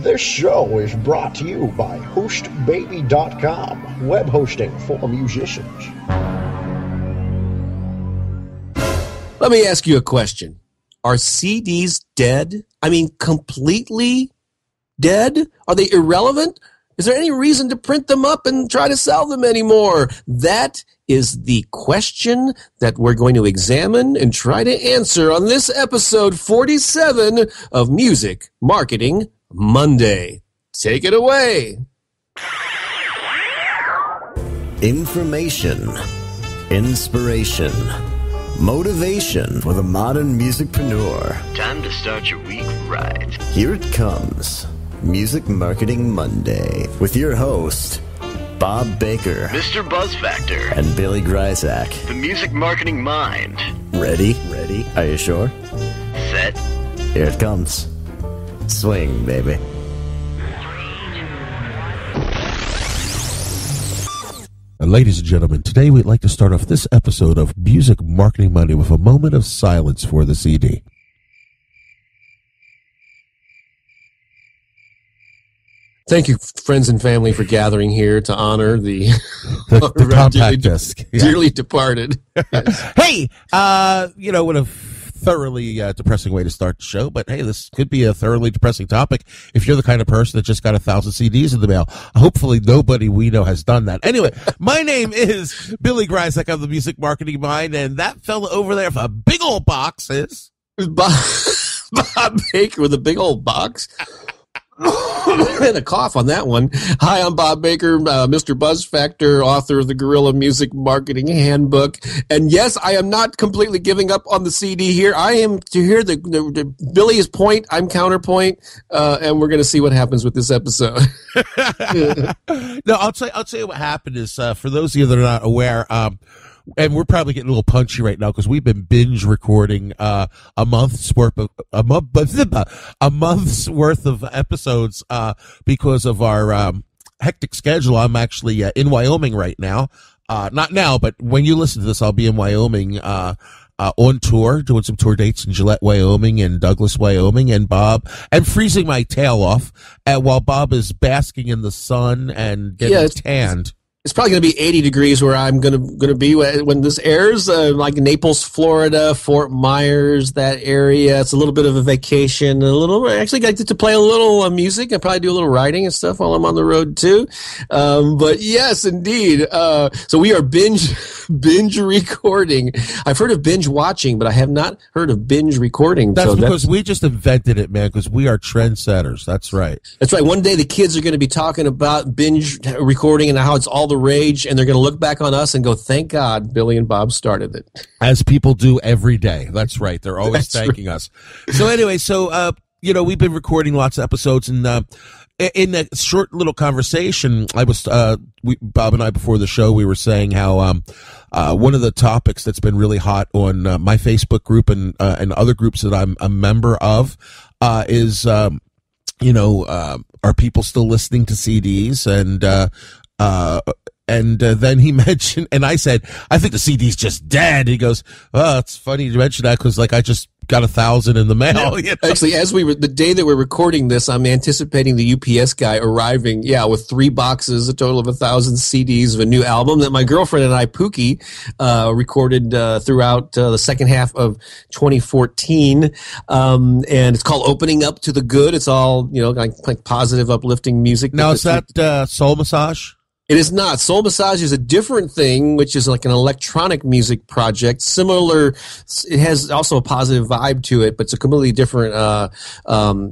This show is brought to you by HostBaby.com, web hosting for musicians. Let me ask you a question. Are CDs dead? I mean, completely dead? Are they irrelevant? Is there any reason to print them up and try to sell them anymore? That is the question that we're going to examine and try to answer on this episode 47 of Music Marketing Monday. Take it away. Information, inspiration, motivation for the modern musicpreneur. Time to start your week right. Here it comes. Music Marketing Monday with your host, Bob Baker, Mr. Buzz Factor, and Billy Gryzak. The Music Marketing Mind. Ready? Are you sure? Set. Here it comes. Swing, baby. Ladies and gentlemen, today we'd like to start off this episode of Music Marketing Monday with a moment of silence for the CD. Thank you, friends and family, for gathering here to honor the compact disc. Dearly departed. Yes. Hey, what a thoroughly depressing way to start the show, but hey, this could be a thoroughly depressing topic if you're the kind of person that just got 1,000 CDs in the mail. Hopefully nobody we know has done that. Anyway, my name is Billy Gryzak of the Music Marketing Mind, and that fella over there with a big old box is Bob Baker with a big old box. And a cough on that one. Hi, I'm Bob Baker, Mr. Buzz Factor, author of the Guerrilla Music Marketing Handbook. And yes, I am not completely giving up on the CD here. I am to hear the Billy is point, I'm counterpoint, and we're going to see what happens with this episode. No, I'll tell you what happened is for those of you that are not aware. And we're probably getting a little punchy right now because we've been binge recording a month's worth of episodes because of our hectic schedule. I'm actually in Wyoming right now. Not now, but when you listen to this, I'll be in Wyoming on tour, doing some tour dates in Gillette, Wyoming, and Douglas, Wyoming, and freezing my tail off while Bob is basking in the sun and getting tanned. It's probably going to be 80 degrees where I'm going to be when this airs, like Naples, Florida, Fort Myers, that area. It's a little bit of a vacation. Actually, I get to play a little music. I probably do a little writing and stuff while I'm on the road too. But yes, indeed. So we are binge recording. I've heard of binge watching, but I have not heard of binge recording. That's because we just invented it, man, because we are trendsetters. That's right. That's right. One day the kids are going to be talking about binge recording and how it's all the rage, and they're going to look back on us and go, thank God Billy and Bob started it. As people do every day. That's right. They're always thanking us. So anyway, we've been recording lots of episodes, and in that short little conversation, Bob and I, before the show, we were saying how one of the topics that's been really hot on my Facebook group and other groups that I'm a member of is, are people still listening to CDs? And then he mentioned, and I said, I think the CD's just dead. He goes, oh, it's funny you mention that because I just got 1,000 in the mail. You know? Actually, the day that we're recording this, I'm anticipating the UPS guy arriving, with 3 boxes, a total of 1,000 CDs of a new album that my girlfriend and I, Pookie, recorded throughout the second half of 2014. And it's called Opening Up to the Good. It's all, like positive, uplifting music. Now, is that Soul Massage? It is not. Soul Massage is a different thing, which is like an electronic music project. Similar, it has also a positive vibe to it, but it's a completely different, what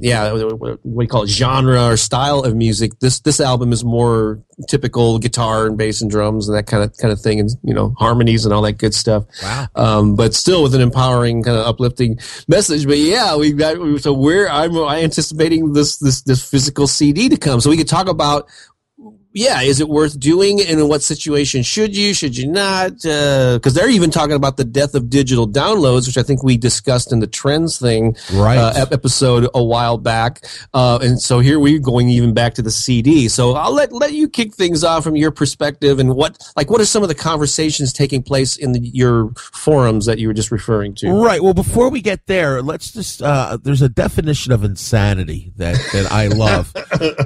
do you call it, genre or style of music. This album is more typical guitar and bass and drums and that kind of thing, and harmonies and all that good stuff. Wow. But still with an empowering kind of uplifting message. But yeah, I'm anticipating this physical CD to come, so we could talk about yeah, is it worth doing? And in what situation should you not? Because they're even talking about the death of digital downloads, which I think we discussed in the trends thing episode a while back. And so here we're going even back to the CD. So I'll let you kick things off from your perspective, and what are some of the conversations taking place in your forums that you were just referring to? Right. Well, before we get there, let's just there's a definition of insanity that I love,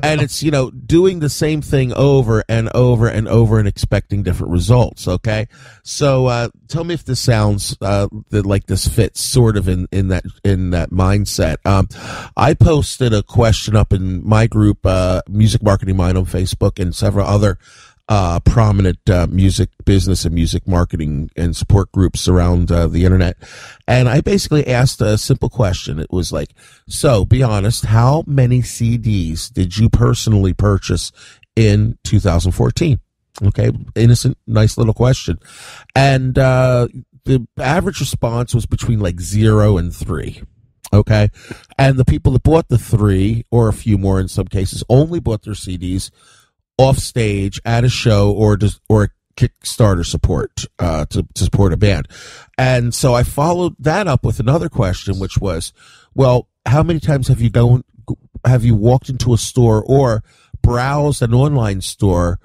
and it's doing the same thing over and over and over and expecting different results. Okay, so tell me if this sounds like this fits sort of in that mindset. I posted a question up in my group, Music Marketing Mind on Facebook, and several other prominent music business and music marketing and support groups around the internet. And I basically asked a simple question. It was like, so be honest, how many CDs did you personally purchase in 2014? Okay, innocent, nice little question. And the average response was between like 0 and 3. Okay, and the people that bought the 3, or a few more in some cases, only bought their CDs off stage at a show or Kickstarter support to support a band. And so I followed that up with another question, which was, well, how many times have you walked into a store or browsed an online store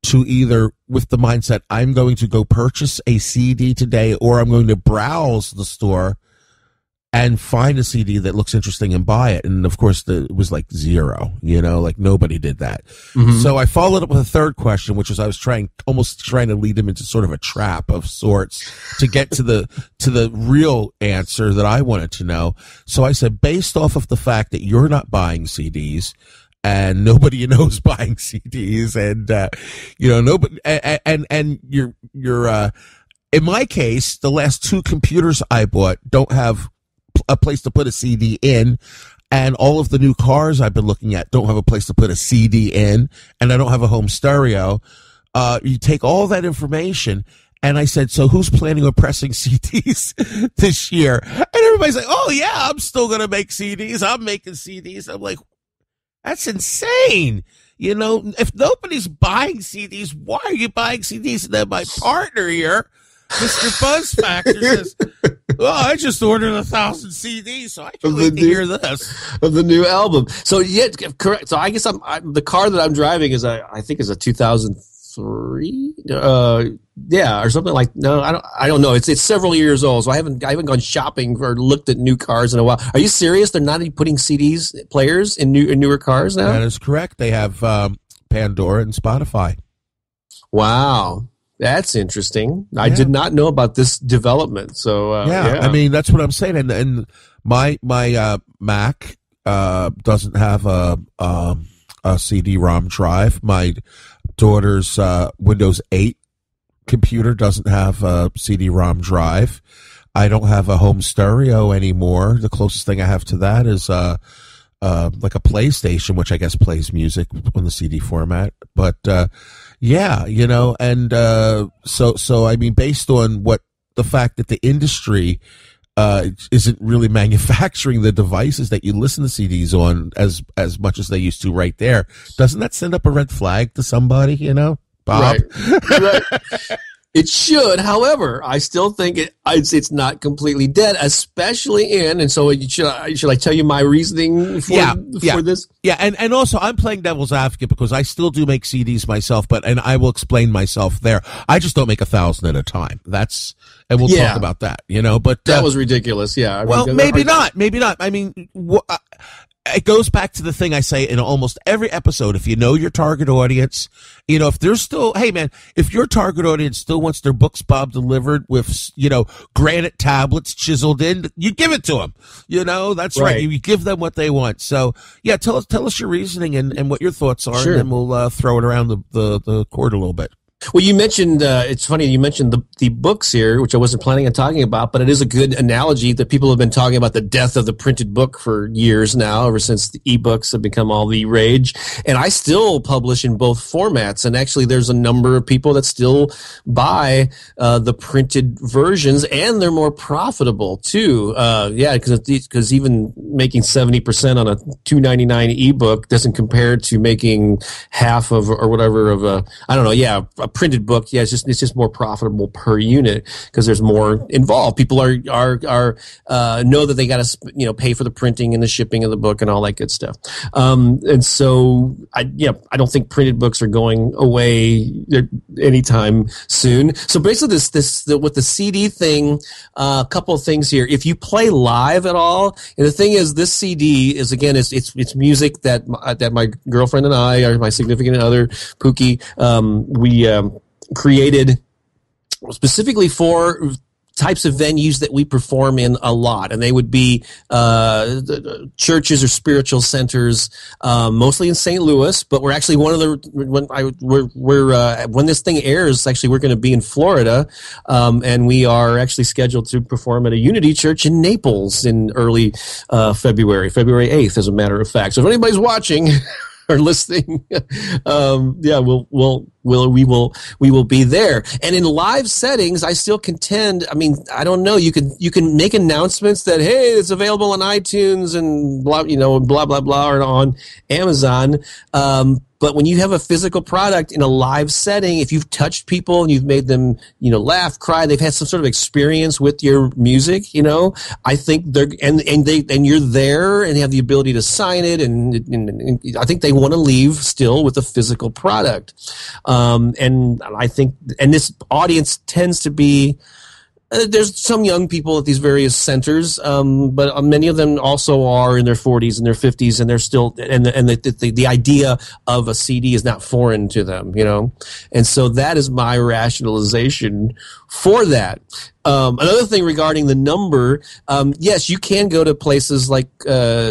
to either with the mindset, I'm going to go purchase a CD today, or I'm going to browse the store and find a CD that looks interesting and buy it? And of course, it was like 0, like nobody did that. Mm-hmm. So I followed up with a third question, which was I was almost trying to lead them into sort of a trap of sorts to get to the real answer that I wanted to know. So I said, based off of the fact that you're not buying CDs, and nobody you know is buying CDs, and nobody, and you're in my case, the last 2 computers I bought don't have a place to put a CD in, and all of the new cars I've been looking at don't have a place to put a CD in, and I don't have a home stereo. You take all that information, and I said, so who's planning on pressing CDs this year? And everybody's like, oh yeah, I'm still going to make CDs. I'm making CDs. I'm like, that's insane. If nobody's buying CDs, why are you buying CDs? And then my partner here, Mr. Buzz Factor, says, well, I just ordered 1,000 CDs, so I can wait to hear this. Of the new album. So, yeah, correct. So I guess the car that I'm driving is I think is a 2003. Or something like, no, I don't know. It's several years old, so I haven't gone shopping or looked at new cars in a while. Are you serious? They're not even putting players in newer cars now? That is correct. They have Pandora and Spotify. Wow. That's interesting. I did not know about this development. So I mean, that's what I'm saying. And my Mac doesn't have a CD-ROM drive. My daughter's Windows 8 computer doesn't have a CD-ROM drive. I don't have a home stereo anymore. The closest thing I have to that is like a PlayStation, which I guess plays music on the CD format. But and so I mean, based on the fact that the industry isn't really manufacturing the devices that you listen to CDs on as much as they used to right there, doesn't that send up a red flag to somebody, Bob? Right. It should. However, I still think it's not completely dead, especially and so should I tell you my reasoning for this? Yeah, and also I'm playing devil's advocate because I still do make CDs myself, and I will explain myself there. I just don't make 1,000 at a time. And we'll talk about that, but that was ridiculous. Yeah. Maybe not. I mean, it goes back to the thing I say in almost every episode. If you know your target audience, if there's still, hey man, if your target audience still wants their books, Bob, delivered with, granite tablets chiseled in, you give it to them. That's right. You give them what they want. So yeah, tell us your reasoning and what your thoughts are, Sure. and then we'll throw it around the court a little bit. Well, you mentioned, it's funny, you mentioned the books here, which I wasn't planning on talking about, but it is a good analogy that people have been talking about the death of the printed book for years now, ever since the ebooks have become all the rage. And I still publish in both formats. And actually, there's a number of people that still buy the printed versions, and they're more profitable too. Because even making 70% on a $2.99 ebook doesn't compare to making half of or whatever of a printed book. Yeah, it's just more profitable per unit because there's more involved. People are know that they got to pay for the printing and the shipping of the book and all that good stuff. And so I don't think printed books are going away anytime soon. So basically, with the CD thing, a couple of things here. If you play live at all, and the thing is, this CD is again, it's music that my girlfriend and I, or my significant other Pookie, we created specifically for types of venues that we perform in a lot, and they would be churches or spiritual centers, mostly in St. Louis. But we're actually one of the when this thing airs, actually we're going to be in Florida, and we are actually scheduled to perform at a Unity Church in Naples in early February 8th, as a matter of fact. So if anybody's watching or listening, we will be there. And in live settings, I still contend. I mean, I don't know. You can make announcements that, hey, it's available on iTunes and blah blah blah, or on Amazon. But when you have a physical product in a live setting, if you've touched people and you've made them, laugh, cry, they've had some sort of experience with your music, I think they're, and you're there and have the ability to sign it. And I think they want to leave still with a physical product. And I think, and this audience tends to be, there's some young people at these various centers, but many of them also are in their 40s and their 50s, and they're still, and the idea of a CD is not foreign to them, and so that is my rationalization for that. Another thing regarding the number, yes, you can go to places like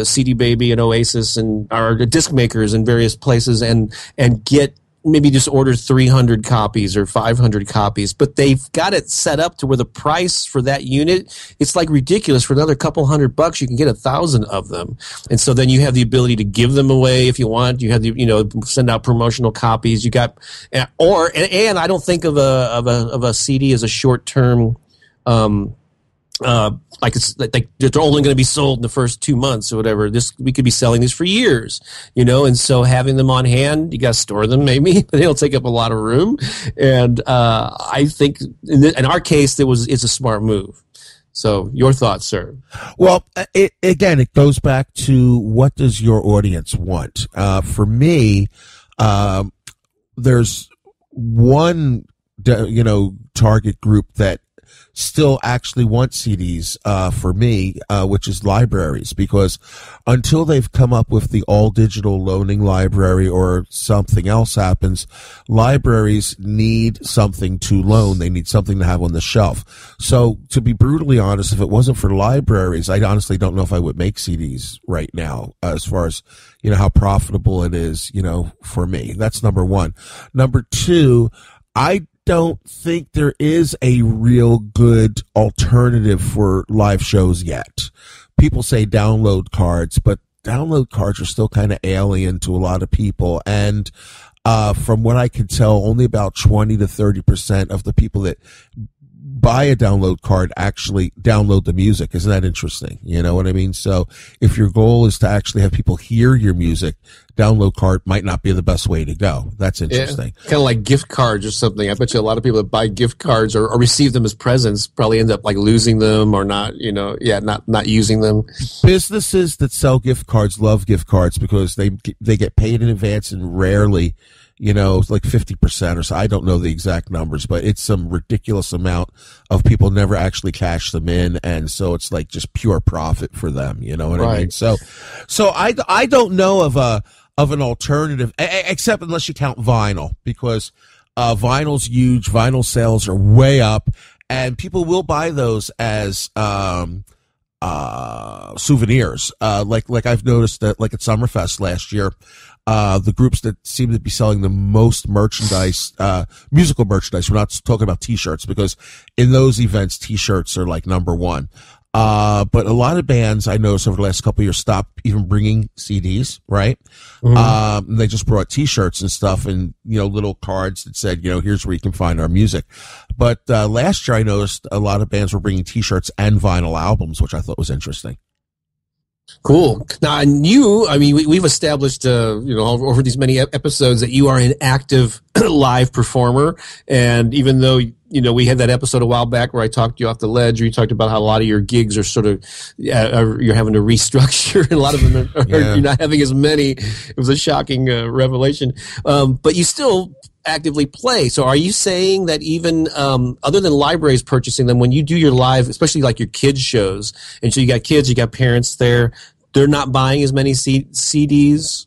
CD Baby and Oasis and or disc makers and various places and get, maybe just order 300 copies or 500 copies, but they've got it set up to where the price for that unit, it's like ridiculous. For another couple $100, you can get 1,000 of them. And so then you have the ability to give them away if you want. You have the, send out promotional copies. You got, and I don't think of a CD as a short-term, like they're only going to be sold in the first 2 months or whatever. We could be selling these for years, and so having them on hand, you got to store them maybe, but they'll take up a lot of room. And I think in our case, it's a smart move. So your thoughts, sir? Well, it goes back to, what does your audience want? For me, there's one, target group that still actually want CDs for me, which is libraries, because until they've come up with the all digital loaning library or something else happens, libraries need something to loan. They need something to have on the shelf. So to be brutally honest, if it wasn't for libraries, I honestly don't know if I would make CDs right now, as far as, how profitable it is, for me. That's number one. Number two, I don't think there is a real good alternative for live shows yet. People say download cards, but download cards are still kind of alien to a lot of people. And from what I can tell, only about 20 to 30% of the people that buy a download card actually download the music. Isn't that interesting? You know what I mean? So if your goal is to actually have people hear your music, download card might not be the best way to go. That's interesting. Yeah, kind of like gift cards or something. I bet you a lot of people that buy gift cards or receive them as presents probably end up like losing them or not, not using them. Businesses that sell gift cards love gift cards because they get paid in advance and rarely, like 50% or so. I don't know the exact numbers, but it's some ridiculous amount of people never actually cash them in. And so it's like just pure profit for them. You know what I mean? So I don't know of an alternative, except unless you count vinyl, because vinyl's huge. Vinyl sales are way up, and people will buy those as souvenirs. Like I've noticed that, like at Summerfest last year, the groups that seem to be selling the most merchandise, musical merchandise. We're not talking about T-shirts, because in those events, T-shirts are like number one. But a lot of bands I noticed over the last couple of years stopped even bringing CDs, right? Mm-hmm. They just brought T-shirts and stuff, and little cards that said, here's where you can find our music. But last year I noticed a lot of bands were bringing T-shirts and vinyl albums, which I thought was interesting. Cool. Now, and we've established, over these many episodes that you are an active live performer. And even though, we had that episode a while back where I talked you off the ledge, or you talked about how a lot of your gigs are sort of, you're having to restructure, and a lot of them you're not having as many. It was a shocking revelation. But you still actively play. So are you saying that even other than libraries purchasing them, when you do your live, especially like your kids shows, and so you got kids, you got parents there, they're not buying as many CDs